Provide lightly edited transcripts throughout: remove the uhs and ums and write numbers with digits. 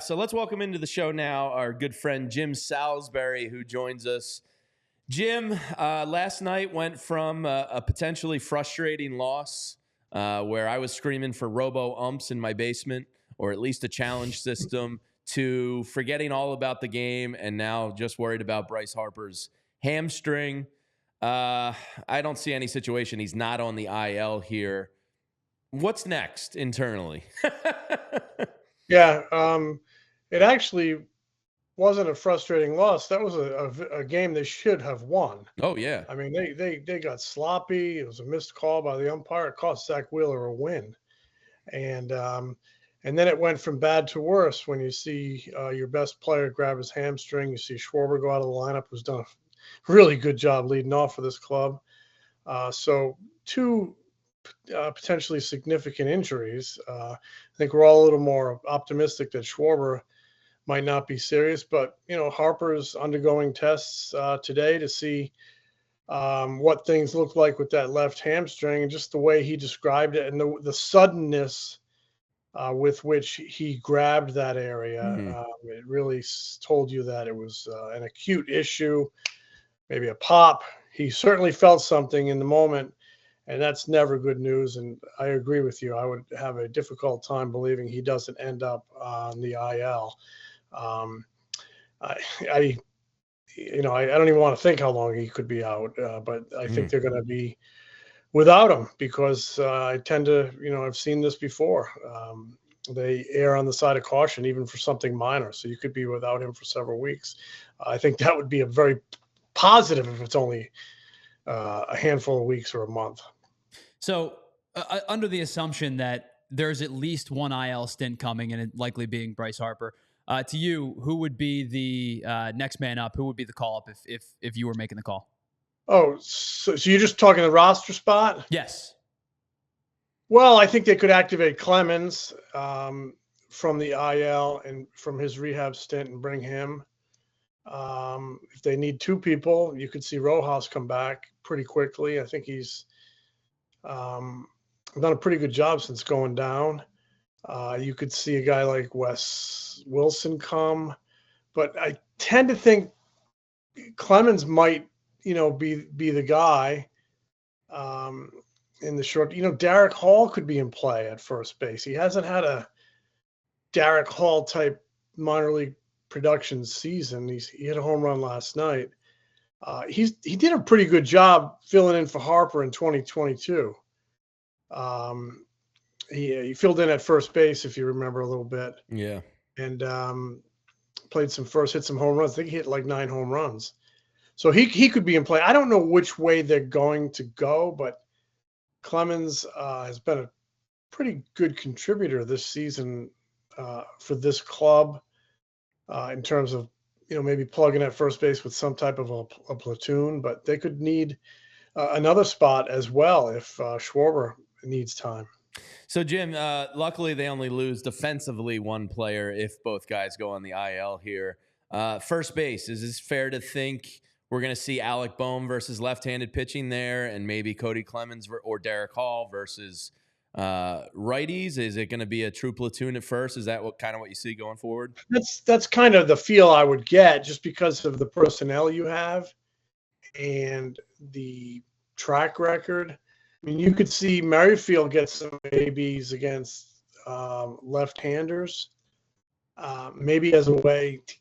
So let's welcome into the show now our good friend Jim Salisbury, who joins us. Jim, last night went from a potentially frustrating loss where I was screaming for robo-umps in my basement, or at least a challenge system, to forgetting all about the game and now just worried about Bryce Harper's hamstring. I don't see any situation he's not on the IL here. What's next internally? Yeah, it actually wasn't a frustrating loss. That was a game they should have won. Oh, yeah. I mean, they got sloppy. It was a missed call by the umpire. It cost Zach Wheeler a win, and then it went from bad to worse when you see your best player grab his hamstring. You see Schwarber go out of the lineup, who's done a really good job leading off for this club. So two potentially significant injuries. I think we're all a little more optimistic that Schwarber might not be serious, but Harper's undergoing tests today to see what things look like with that left hamstring, and just the way he described it and the suddenness with which he grabbed that area. It really told you that it was an acute issue, maybe a pop. He certainly felt something in the moment. And that's never good news. And I agree with you. I would have a difficult time believing he doesn't end up on the IL. I don't even want to think how long he could be out, but I think they're going to be without him because I tend to, I've seen this before. They err on the side of caution, even for something minor. So you could be without him for several weeks. I think that would be a very positive if it's only a handful of weeks or a month. So under the assumption that there's at least one IL stint coming, and it likely being Bryce Harper, to you, who would be the next man up? Who would be the call up if you were making the call? Oh, so you're just talking the roster spot? Yes. Well, I think they could activate Clemens from the IL and from his rehab stint and bring him. If they need two people, you could see Rojas come back pretty quickly. I think he's done a pretty good job since going down. You could see a guy like Wes Wilson come, but I tend to think Clemens might, be the guy in the short. Derek Hall could be in play at first base. He hasn't had a Derek Hall type minor league production season. He hit a home run last night. He did a pretty good job filling in for Harper in 2022. He filled in at first base, if you remember a little bit. Yeah. And played some first, hit some home runs. I think he hit like 9 home runs. So he could be in play. I don't know which way they're going to go, but Clemens has been a pretty good contributor this season for this club. In terms of, maybe plugging at first base with some type of a platoon, but they could need another spot as well if Schwarber needs time. So, Jim, luckily they only lose defensively one player if both guys go on the IL here. First base, is it fair to think we're going to see Alec Bohm versus left-handed pitching there and maybe Cody Clemens or Derek Hall versus righties? Is it going to be a true platoon at first? Is that what you see going forward? That's kind of the feel I would get, just because of the personnel you have and the track record. I mean, you could see Merrifield get some ABs against left-handers, maybe as a way to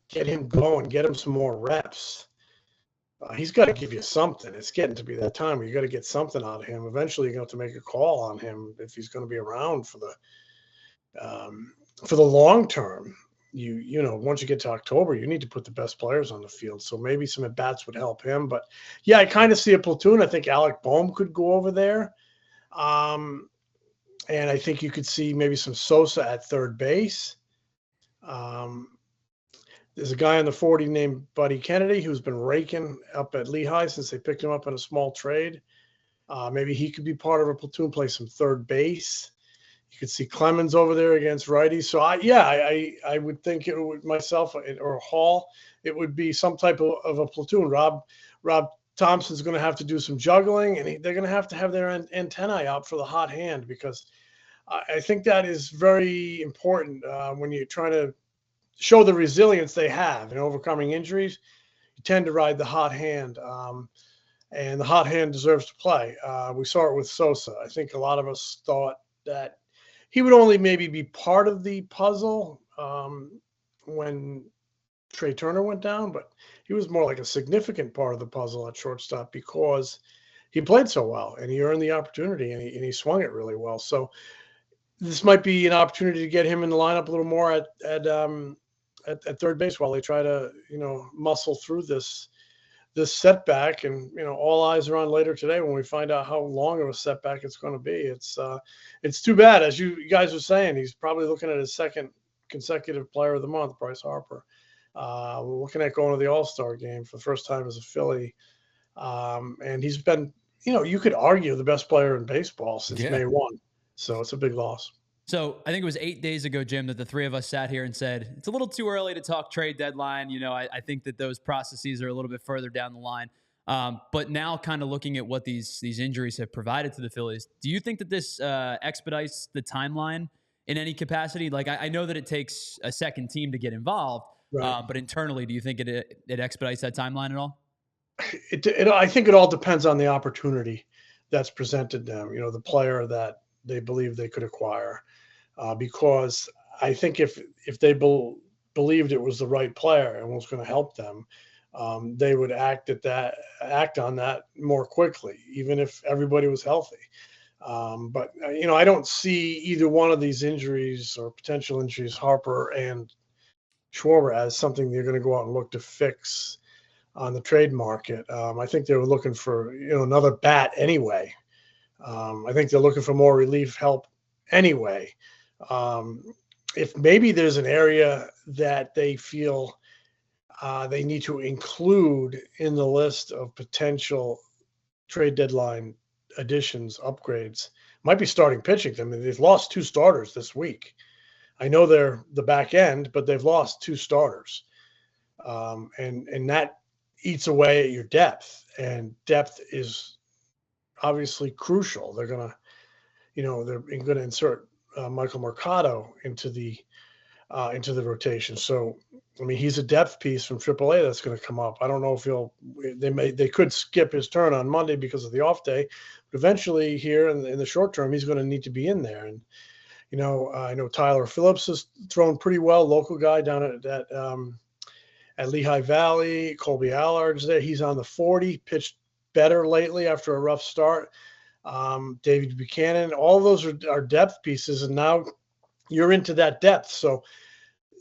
get him going, get him some more reps. He's got to give you something. It's getting to be that time where you got to get something out of him. Eventually, you're going to have to make a call on him if he's going to be around for the long term. Once you get to October, you need to put the best players on the field. So maybe some at bats would help him. But yeah, I kind of see a platoon. I think Alec Bohm could go over there, and I think you could see maybe some Sosa at third base. There's a guy on the 40 named Buddy Kennedy who's been raking up at Lehigh since they picked him up in a small trade. Maybe he could be part of a platoon, play some third base. You could see Clemens over there against righties. So I would think it would myself or Hall, it would be some type of a platoon. Rob Thompson's going to have to do some juggling, and they're going to have their antennae out for the hot hand, because I think that is very important when you're trying to show the resilience they have in overcoming injuries, you tend to ride the hot hand. And the hot hand deserves to play. We saw it with Sosa. I think a lot of us thought that he would only maybe be part of the puzzle when Trey Turner went down, but he was more like a significant part of the puzzle at shortstop because he played so well and he earned the opportunity and he swung it really well. So this might be an opportunity to get him in the lineup a little more at third base while they try to, muscle through this setback. And, all eyes are on later today when we find out how long of a setback it's going to be. It's too bad. As you guys were saying, he's probably looking at his second consecutive player of the month, Bryce Harper. We're looking at going to the All-Star game for the first time as a Philly. And he's been, you could argue the best player in baseball since May 1. So it's a big loss. So I think it was 8 days ago, Jim, that the three of us sat here and said, it's a little too early to talk trade deadline. I think that those processes are a little bit further down the line. But now kind of looking at what these injuries have provided to the Phillies, do you think that this expedites the timeline in any capacity? Like, I know that it takes a second team to get involved, right. But internally, do you think it expedites that timeline at all? I think it all depends on the opportunity that's presented them, the player that they believe they could acquire. Because I think if they believed it was the right player and was going to help them, they would act on that more quickly, even if everybody was healthy. But I don't see either one of these injuries or potential injuries, Harper and Schwarber, as something they're going to go out and look to fix on the trade market. I think they were looking for another bat anyway. I think they're looking for more relief help anyway. If maybe there's an area that they feel they need to include in the list of potential trade deadline additions, upgrades, might be starting pitching. I mean, they've lost 2 starters this week. I know they're the back end, but they've lost 2 starters. And that eats away at your depth, and depth is obviously crucial. They're going to insert Michael Marcato into the rotation. So, I mean, he's a depth piece from AAA that's going to come up. I don't know if they could skip his turn on Monday because of the off day, but eventually here in the short term, he's going to need to be in there. And, I know Tyler Phillips has thrown pretty well, local guy down at Lehigh Valley. Colby Allard's there. He's on the 40, pitched better lately after a rough start. David Buchanan, all those are depth pieces, and now you're into that depth. So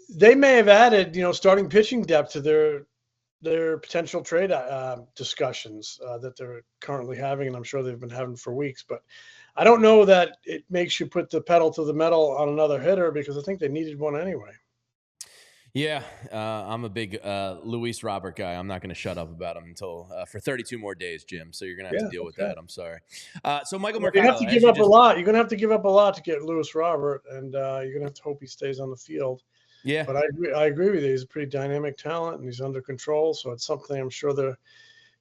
they may have added, starting pitching depth to their potential trade discussions that they're currently having, and I'm sure they've been having for weeks. But I don't know that it makes you put the pedal to the metal on another hitter, because I think they needed one anyway. Yeah, I'm a big Luis Robert guy. I'm not going to shut up about him until for 32 more days, Jim. So you're going to have to deal with that. I'm sorry. So Michael Marcato, you have to give up a lot. You're going to have to give up a lot to get Luis Robert, and you're going to have to hope he stays on the field. Yeah, but I agree with you. He's a pretty dynamic talent, and he's under control. So it's something I'm sure they're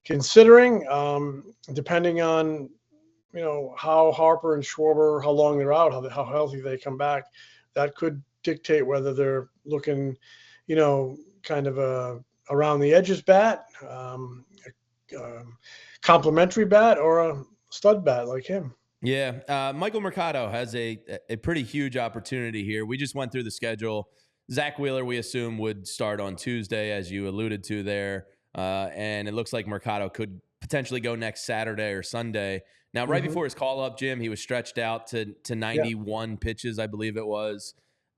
considering, depending on how Harper and Schwarber, how long they're out, how healthy they come back. That could dictate whether they're looking, kind of a around the edges bat, complimentary bat, or a stud bat like him. Yeah, Michael Marcato has a pretty huge opportunity here. We just went through the schedule. Zach Wheeler, we assume, would start on Tuesday, as you alluded to there. And it looks like Marcato could potentially go next Saturday or Sunday. Now, right before his call-up, Jim, he was stretched out to 91 pitches, I believe it was.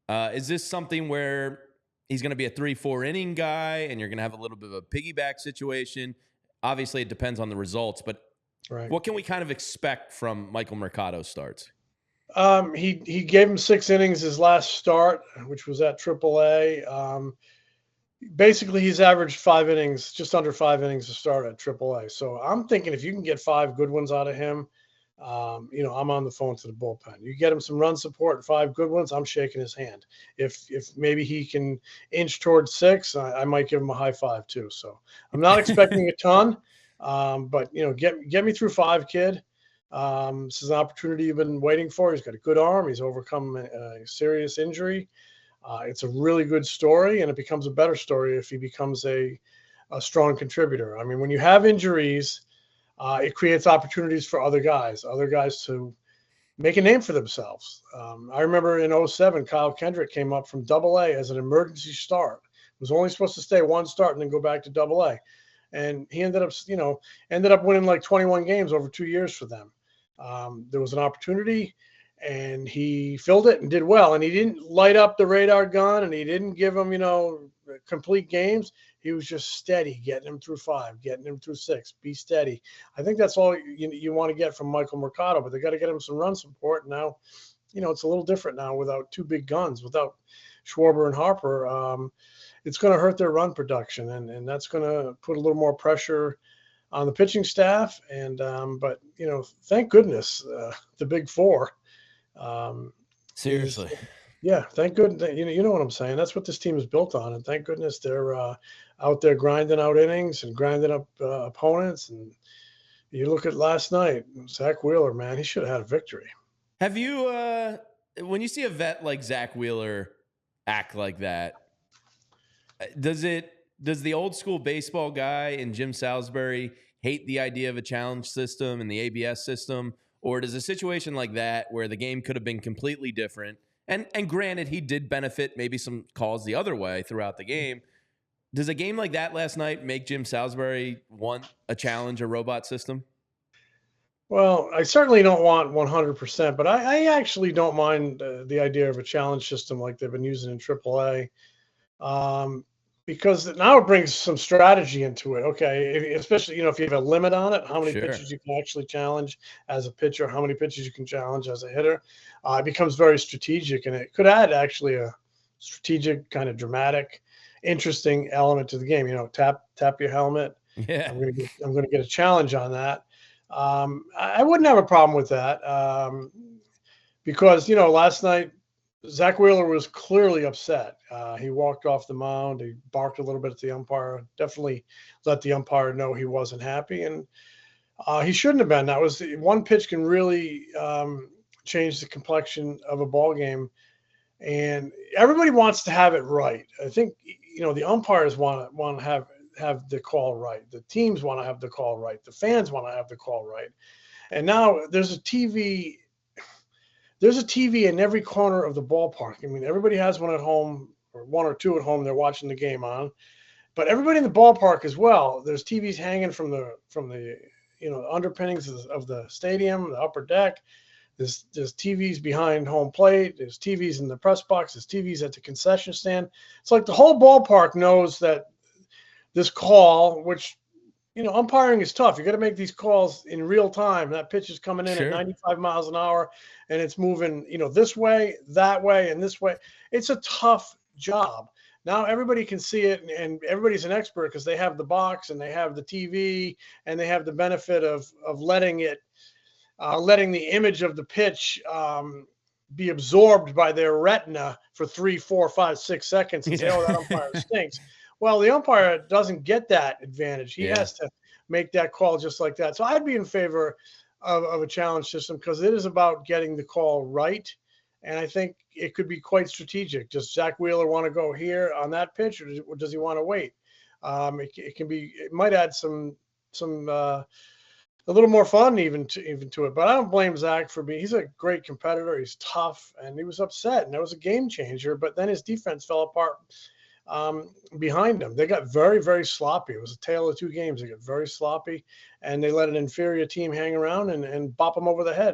Is this something where he's going to be a 3-4 inning guy and you're going to have a little bit of a piggyback situation? Obviously, it depends on the results, but what can we kind of expect from Michael Marcato's starts? He gave him 6 innings his last start, which was at AAA. Basically, he's averaged 5 innings, just under 5 innings to start at AAA. So I'm thinking if you can get 5 good ones out of him, I'm on the phone to the bullpen. You get him some run support and 5 good ones, I'm shaking his hand. If maybe he can inch towards 6, I might give him a high five too. So I'm not expecting a ton, but get me through 5, kid. This is an opportunity you've been waiting for. He's got a good arm. He's overcome a serious injury. It's a really good story, and it becomes a better story if he becomes a strong contributor. I mean, when you have injuries, it creates opportunities for other guys to make a name for themselves. I remember in 07, Kyle Kendrick came up from Double-A as an emergency start. Was only supposed to stay one start and then go back to Double-A. And he ended up winning like 21 games over 2 years for them. There was an opportunity, and he filled it and did well. And he didn't light up the radar gun, and he didn't give them, complete games. He was just steady, getting him through 5, getting him through 6. Be steady. I think that's all you want to get from Michael Marcato, but they got to get him some run support. Now, it's a little different now without 2 big guns, without Schwarber and Harper. It's going to hurt their run production, and that's going to put a little more pressure on the pitching staff. And but thank goodness the big 4. Seriously. Yeah, thank goodness. You know what I'm saying. That's what this team is built on, and thank goodness they're out there grinding out innings and grinding up opponents. And you look at last night, Zach Wheeler, man, he should have had a victory. Have you, when you see a vet like Zach Wheeler act like that, does the old school baseball guy in Jim Salisbury hate the idea of a challenge system and the ABS system? Or does a situation like that where the game could have been completely different, and granted, he did benefit maybe some calls the other way throughout the game, does a game like that last night make Jim Salisbury want a challenge, a robot system? Well, I certainly don't want 100%, but I actually don't mind the idea of a challenge system like they've been using in AAA. Because now it brings some strategy into it. Okay, especially if you have a limit on it, how many pitches you can actually challenge as a pitcher, how many pitches you can challenge as a hitter, it becomes very strategic, and it could add actually a strategic, kind of dramatic, interesting element to the game. Tap your helmet. Yeah, I'm gonna get a challenge on that. I wouldn't have a problem with that because last night Zach Wheeler was clearly upset. He walked off the mound. He barked a little bit at the umpire. Definitely let the umpire know he wasn't happy, and he shouldn't have been. That was one pitch can really change the complexion of a ball game, and everybody wants to have it right. I think the umpires want to have the call right. The teams want to have the call right. The fans want to have the call right. And now there's a TV in every corner of the ballpark. I mean, everybody has one at home, or 1 or 2 at home they're watching the game on. But everybody in the ballpark as well. There's TVs hanging from the underpinnings of the stadium, the upper deck. There's TVs behind home plate. There's TVs in the press box. There's TVs at the concession stand. It's like the whole ballpark knows that this call, which umpiring is tough. You got to make these calls in real time. That pitch is coming in at 95 miles an hour, and it's moving, this way, that way, and this way. It's a tough job. Now everybody can see it, and everybody's an expert because they have the box and they have the TV and they have the benefit of letting the image of the pitch be absorbed by their retina for 3, 4, 5, 6 seconds and say, "Oh, that umpire stinks." Well, the umpire doesn't get that advantage. He has to make that call just like that. So I'd be in favor of a challenge system because it is about getting the call right. And I think it could be quite strategic. Does Zach Wheeler want to go here on that pitch, or does he want to wait? It might add a little more fun even to it. But I don't blame Zach for being. He's a great competitor. He's tough, and he was upset, and that was a game changer. But then his defense fell apart behind them. They got very, very sloppy. It was a tale of 2 games. They got very sloppy, and they let an inferior team hang around and bop them over the head.